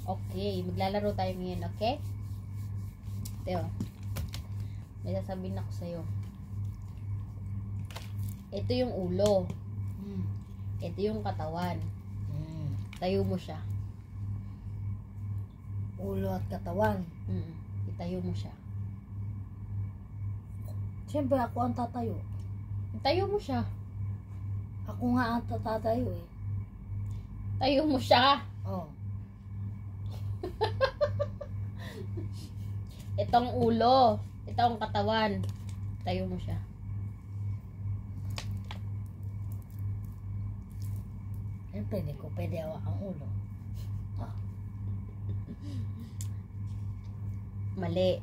Okay, maglalaro tayo ngayon, okay? Teo, may sasabihin ako sa'yo. Ito yung ulo. Ito yung katawan. Tayo mo siya. Ulo at katawan. Itayo mo siya. Siyempre ako ang tatayo. Itayo mo siya. Ako nga ang tatayo eh. Tayo mo siya. Oh. Itong ulo. Ito ang katawan. Tayo mo siya. Siyempre, hindi ko pwede hawak ang ulo. Oh. Mali.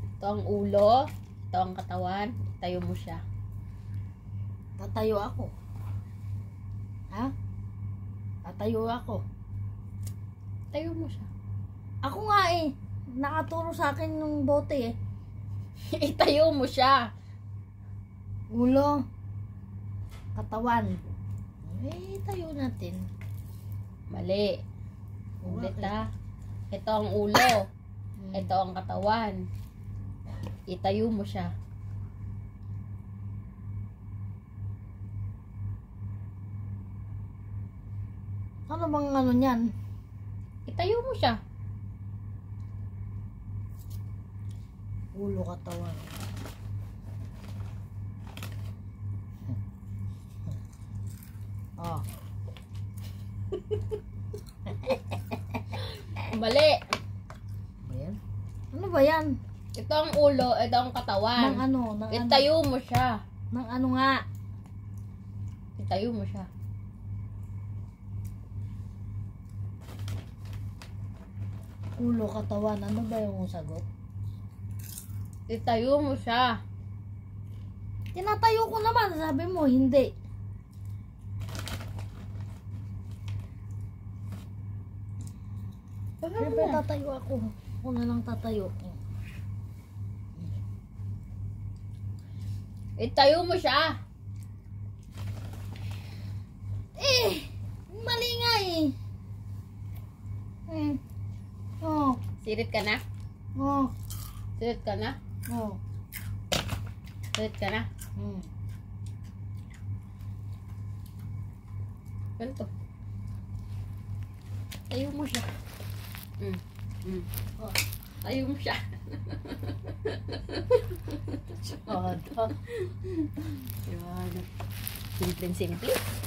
Ito ang ulo. Ito ang katawan. Tayo mo siya. Tatayo ako. Ha? Tatayo ako. Tayo mo siya. Ako nga eh. Nakaturo sa akin ng bote eh. Itayo mo siya. Ulo. Katawan. Eh, tayo natin. Mali. Ulit Bakit? ha. Ito ang ulo. Ito ang katawan. Itayo mo siya. Ano bang ano niyan? Itayo mo siya. Ulo, katawan. Oh. Mali. Ba yan? Ano ba yan? Ito ang ulo. Ito ang katawan. Nang ano? Nang ano? Itayo mo siya. Nang ano nga? Itayo mo siya. Ulo, katawan. Ano ba yung sagot? Itayo mo siya. Tinatayo ko naman. Sabi mo, hindi. Siyempre, tatayo ako. Ako na lang tatayo. Itayo mo siya. Eh! Mali nga eh. Oh. Sirit ka na. Oh. Sirit ka na. Oh. Sirit ka na. Hmm. Ganito. Tayo mo siya. Oh. Tayo mo siya. Oh. Yan. Simple-simple.